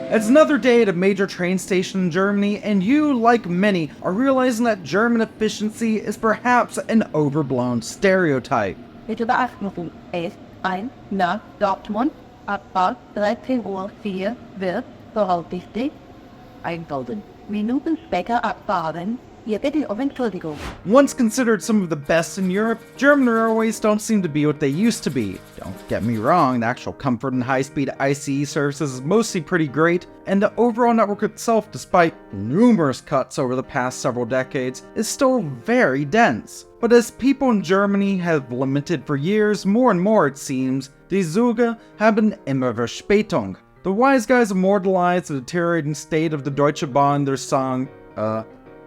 It's another day at a major train station in Germany, and you, like many, are realizing that German efficiency is perhaps an overblown stereotype. Bitte beachten, S-Bahn nach Dortmund Abfahrt 13:04 Uhr wird voraussichtlich 1000 Minuten später abfahren. Ihr bitte um Entschuldigung. Once considered some of the best in Europe, German railways don't seem to be what they used to be. Don't get me wrong, the actual comfort and high-speed ICE services is mostly pretty great, and the overall network itself, despite numerous cuts over the past several decades, is still very dense. But as people in Germany have lamented for years, more and more it seems, die Züge haben immer Verspätung. The wise guys immortalized the deteriorating state of the Deutsche Bahn in their song,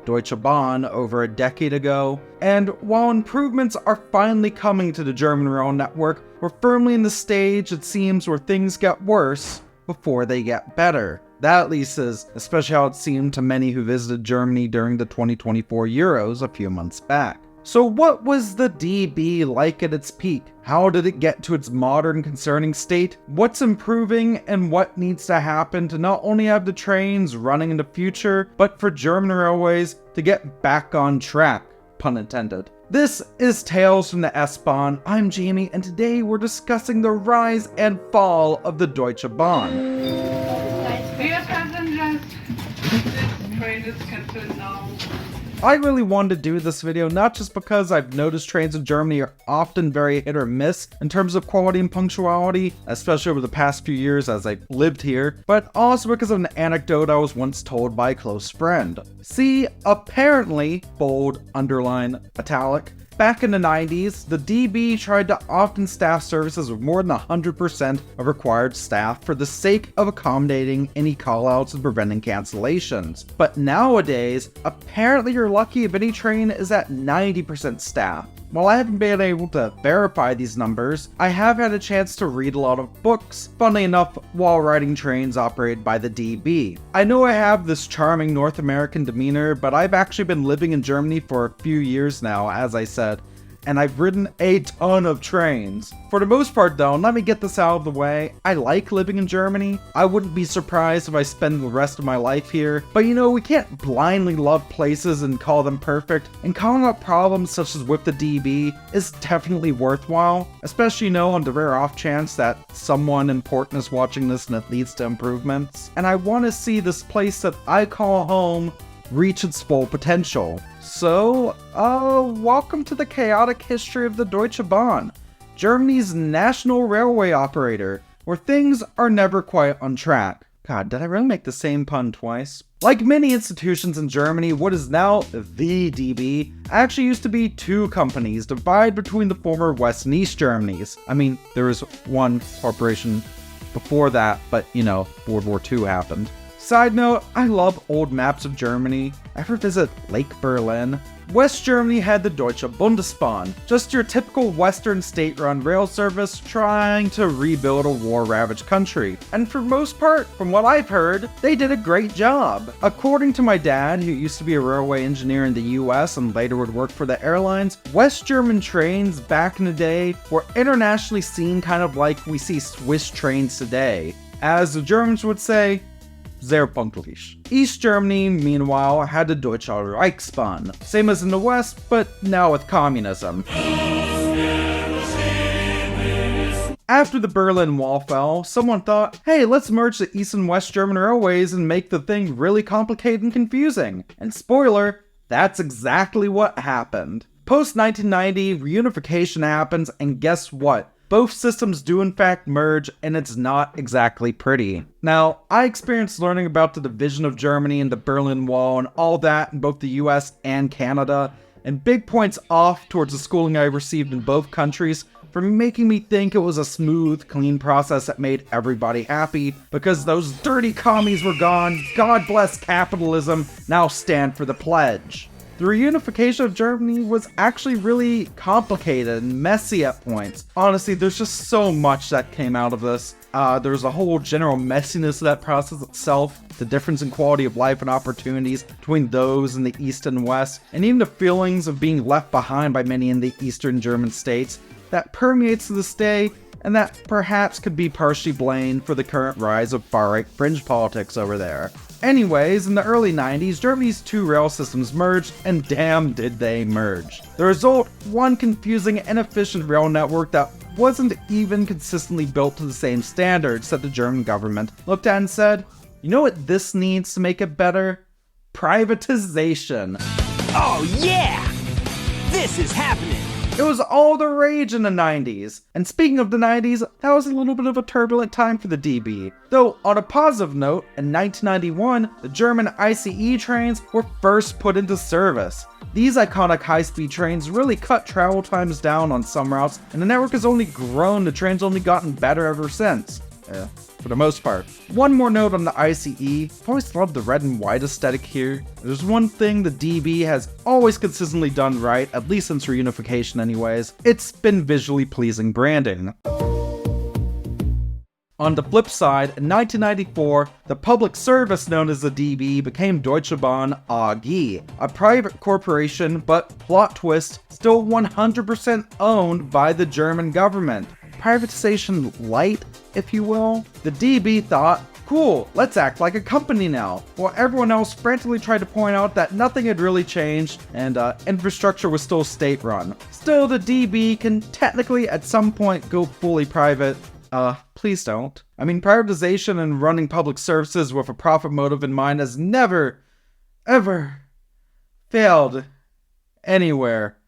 Deutsche Bahn over a decade ago, and while improvements are finally coming to the German rail network, we're firmly in the stage, it seems, where things get worse before they get better. That at least is especially how it seemed to many who visited Germany during the 2024 Euros a few months back. So what was the DB like at its peak? How did it get to its modern concerning state? What's improving and what needs to happen to not only have the trains running in the future, but for German railways to get back on track, pun intended. This is Tales from the S-Bahn. I'm Jamie, and today we're discussing the rise and fall of the Deutsche Bahn. Dear passengers, this train is cancelled now. I really wanted to do this video not just because I've noticed trains in Germany are often very hit or miss in terms of quality and punctuality, especially over the past few years as I've lived here, but also because of an anecdote I was once told by a close friend. See, apparently, bold, underline, italic, back in the 90s, the DB tried to often staff services with more than 100% of required staff for the sake of accommodating any callouts and preventing cancellations. But nowadays, apparently you're lucky if any train is at 90% staff. While I haven't been able to verify these numbers, I have had a chance to read a lot of books, funnily enough, while riding trains operated by the DB. I know I have this charming North American demeanor, but I've actually been living in Germany for a few years now, as I said, and I've ridden a ton of trains. For the most part though, let me get this out of the way, I like living in Germany. I wouldn't be surprised if I spend the rest of my life here, but you know, we can't blindly love places and call them perfect, and calling out problems such as with the DB is definitely worthwhile, especially, you know, on the rare off chance that someone important is watching this and it leads to improvements. And I want to see this place that I call home reach its full potential. So, welcome to the chaotic history of the Deutsche Bahn, Germany's national railway operator, where things are never quite on track. God, did I really make the same pun twice? Like many institutions in Germany, what is now the DB actually used to be two companies divided between the former West and East Germanys. I mean, there was one corporation before that, but you know, World War II happened. Side note, I love old maps of Germany. Ever visit Lake Berlin? West Germany had the Deutsche Bundesbahn, just your typical Western state-run rail service trying to rebuild a war-ravaged country. And for most part, from what I've heard, they did a great job. According to my dad, who used to be a railway engineer in the US and later would work for the airlines, West German trains back in the day were internationally seen kind of like we see Swiss trains today. As the Germans would say, sehr pünktlich. East Germany, meanwhile, had the Deutsche Reichsbahn, same as in the West, but now with communism. After the Berlin Wall fell, someone thought, hey, let's merge the East and West German railways and make the thing really complicated and confusing. And spoiler, that's exactly what happened. Post-1990, reunification happens, and guess what? Both systems do in fact merge, and it's not exactly pretty. Now, I experienced learning about the division of Germany and the Berlin Wall and all that in both the US and Canada, and big points off towards the schooling I received in both countries for making me think it was a smooth, clean process that made everybody happy, because those dirty commies were gone, God bless capitalism, now stand for the pledge. The reunification of Germany was actually really complicated and messy at points. Honestly, there's just so much that came out of this. There's a whole general messiness of that process itself, the difference in quality of life and opportunities between those in the East and West, and even the feelings of being left behind by many in the Eastern German states that permeates to this day, and that perhaps could be partially blamed for the current rise of far-right fringe politics over there. Anyways, in the early 90s, Germany's two rail systems merged, and damn did they merge. The result, one confusing and inefficient rail network that wasn't even consistently built to the same standards that the German government looked at and said, you know what this needs to make it better? Privatization. Oh yeah! This is happening! It was all the rage in the 90s. And speaking of the 90s, that was a little bit of a turbulent time for the DB. Though, on a positive note, in 1991, the German ICE trains were first put into service. These iconic high-speed trains really cut travel times down on some routes, and the network has only grown, the train's only gotten better ever since. For the most part. One more note on the ICE, I've always loved the red and white aesthetic here. There's one thing the DB has always consistently done right, at least since reunification anyways, it's been visually pleasing branding. On the flip side, in 1994, the public service known as the DB became Deutsche Bahn AG, a private corporation, but plot twist, still 100% owned by the German government. Privatization light, if you will. The DB thought, cool, let's act like a company now, while everyone else frantically tried to point out that nothing had really changed and infrastructure was still state-run. Still, the DB can technically at some point go fully private. Please don't. I mean, privatization and running public services with a profit motive in mind has never, ever failed anywhere.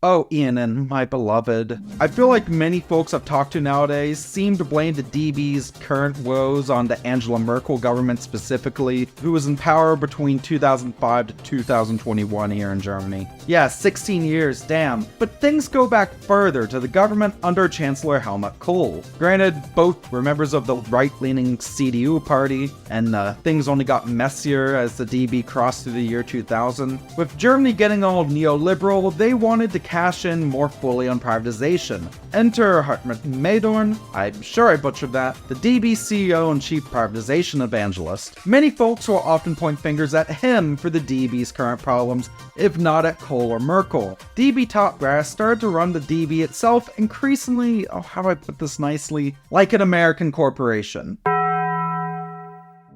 Oh, Ian and my beloved. I feel like many folks I've talked to nowadays seem to blame the DB's current woes on the Angela Merkel government specifically, who was in power between 2005 to 2021 here in Germany. Yeah, 16 years, damn. But things go back further to the government under Chancellor Helmut Kohl. Granted, both were members of the right-leaning CDU party, and things only got messier as the DB crossed through the year 2000. With Germany getting all neoliberal, they wanted to cash in more fully on privatization. Enter Hartmut Mayborn, I'm sure I butchered that, the DB CEO and chief privatization evangelist. Many folks will often point fingers at him for the DB's current problems, if not at Kohl or Merkel. DB top brass started to run the DB itself increasingly, how do I put this nicely, like an American corporation.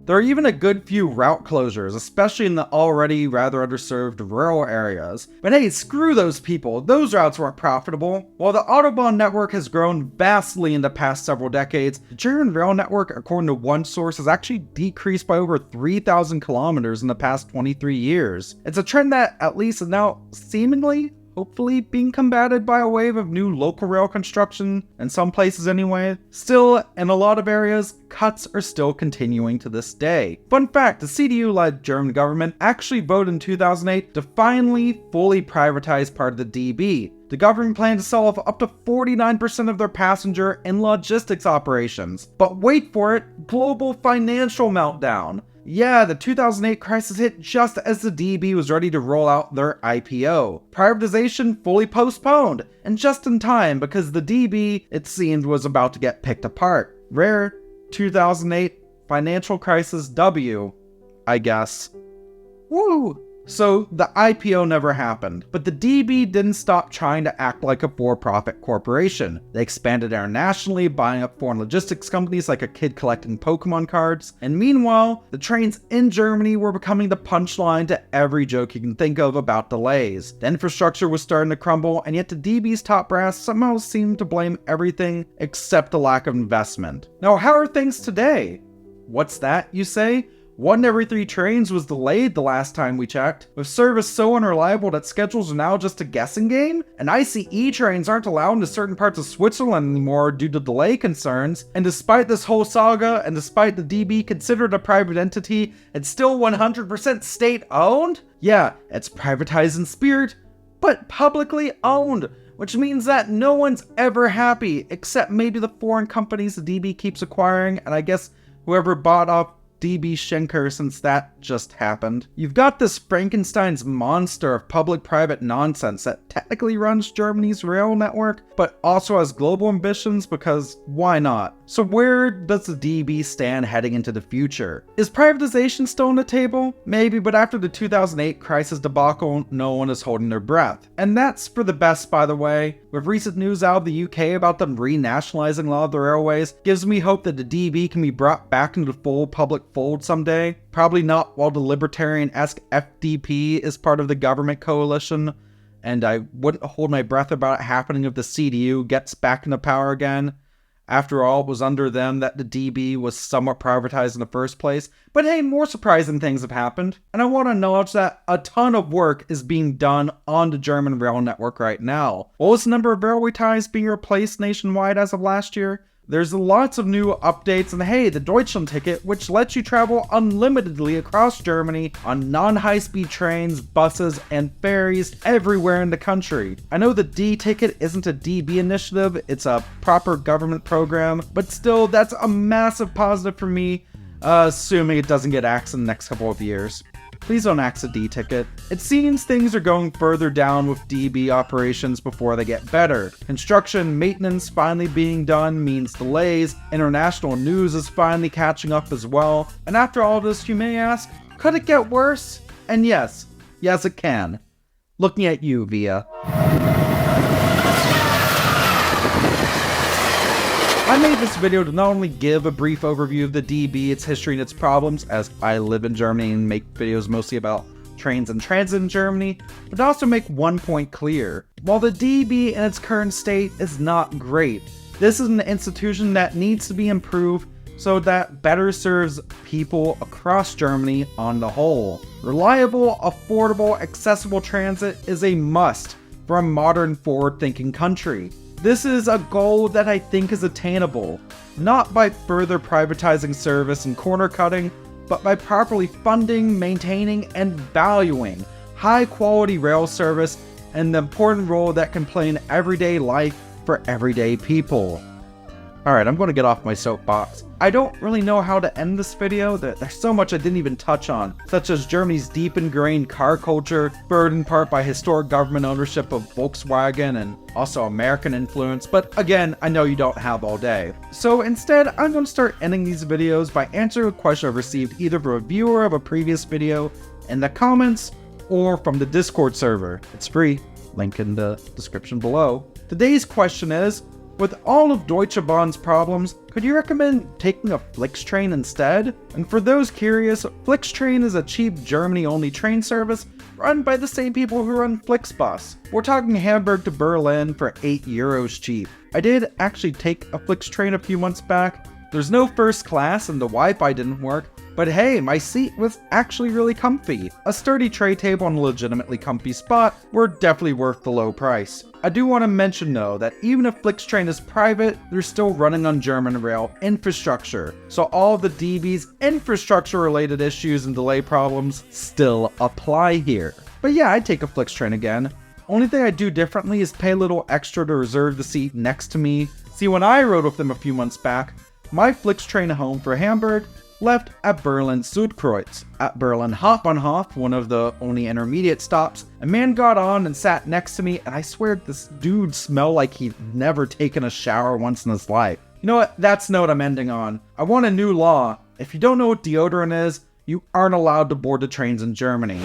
There are even a good few route closures, especially in the already rather underserved rural areas. But hey, screw those people, those routes weren't profitable. While the Autobahn network has grown vastly in the past several decades, the German rail network, according to one source, has actually decreased by over 3,000 kilometers in the past 23 years. It's a trend that at least is now seemingly, hopefully being combated by a wave of new local rail construction, in some places anyway. Still, in a lot of areas, cuts are still continuing to this day. Fun fact, the CDU-led German government actually voted in 2008 to finally fully privatize part of the DB. The government planned to sell off up to 49% of their passenger and logistics operations. But wait for it, global financial meltdown. Yeah, the 2008 crisis hit just as the DB was ready to roll out their IPO. Privatization fully postponed, and just in time because the DB, it seemed, was about to get picked apart. Rare 2008 financial crisis W, I guess. Woo! So the IPO never happened, but the DB didn't stop trying to act like a for-profit corporation. They expanded internationally, buying up foreign logistics companies like a kid collecting Pokemon cards, and meanwhile, the trains in Germany were becoming the punchline to every joke you can think of about delays. The infrastructure was starting to crumble, and yet the DB's top brass somehow seemed to blame everything except the lack of investment. Now, how are things today? What's that, you say? 1 in every 3 trains was delayed the last time we checked, with service so unreliable that schedules are now just a guessing game, and ICE trains aren't allowed into certain parts of Switzerland anymore due to delay concerns, and despite this whole saga, and despite the DB considered a private entity, it's still 100% state-owned? Yeah, it's privatized in spirit, but publicly owned, which means that no one's ever happy, except maybe the foreign companies the DB keeps acquiring, and I guess whoever bought up DB Schenker since that just happened. You've got this Frankenstein's monster of public-private nonsense that technically runs Germany's rail network, but also has global ambitions because why not? So where does the DB stand heading into the future? Is privatization still on the table? Maybe, but after the 2008 crisis debacle, no one is holding their breath. And that's for the best, by the way. With recent news out of the UK about them renationalizing a lot of the railways, gives me hope that the DB can be brought back into the full public fold someday. Probably not while the libertarian-esque FDP is part of the government coalition, and I wouldn't hold my breath about it happening if the CDU gets back into power again. After all, it was under them that the DB was somewhat privatized in the first place. But hey, more surprising things have happened. And I want to acknowledge that a ton of work is being done on the German rail network right now. What was the number of railway ties being replaced nationwide as of last year? There's lots of new updates, and hey, the Deutschland ticket, which lets you travel unlimitedly across Germany on non-high-speed trains, buses, and ferries everywhere in the country. I know the D-ticket isn't a DB initiative, it's a proper government program, but still, that's a massive positive for me, assuming it doesn't get axed in the next couple of years. Please don't axe a D-ticket. It seems things are going further down with DB operations before they get better. Construction maintenance finally being done means delays, international news is finally catching up as well, and after all this you may ask, could it get worse? And yes it can. Looking at you, Via. I made this video to not only give a brief overview of the DB, its history, and its problems, as I live in Germany and make videos mostly about trains and transit in Germany, but also make one point clear. While the DB in its current state is not great, this is an institution that needs to be improved so that better serves people across Germany on the whole. Reliable, affordable, accessible transit is a must for a modern, forward-thinking country. This is a goal that I think is attainable, not by further privatizing service and corner cutting, but by properly funding, maintaining, and valuing high-quality rail service and the important role that can play in everyday life for everyday people. Alright, I'm going to get off my soapbox. I don't really know how to end this video. There's so much I didn't even touch on, such as Germany's deep ingrained car culture, spurred in part by historic government ownership of Volkswagen and also American influence, but again, I know you don't have all day. So instead, I'm going to start ending these videos by answering a question I've received either from a viewer of a previous video in the comments or from the Discord server. It's free, link in the description below. Today's question is, with all of Deutsche Bahn's problems, could you recommend taking a Flixtrain instead? And for those curious, Flixtrain is a cheap Germany-only train service run by the same people who run Flixbus. We're talking Hamburg to Berlin for €8 cheap. I did actually take a Flixtrain a few months back. There's no first class and the Wi-Fi didn't work, but hey, my seat was actually really comfy. A sturdy tray table and a legitimately comfy spot were definitely worth the low price. I do want to mention though that even if Flixtrain is private, they're still running on German rail infrastructure, so all of the DB's infrastructure related issues and delay problems still apply here. But yeah, I'd take a Flixtrain again. Only thing I do differently is pay a little extra to reserve the seat next to me. See, when I rode with them a few months back, my Flixtrain home for Hamburg left at Berlin Südkreuz. At Berlin Hauptbahnhof, one of the only intermediate stops, a man got on and sat next to me, and I swear this dude smelled like he'd never taken a shower once in his life. You know what? That's the note I'm ending on. I want a new law. If you don't know what deodorant is, you aren't allowed to board the trains in Germany.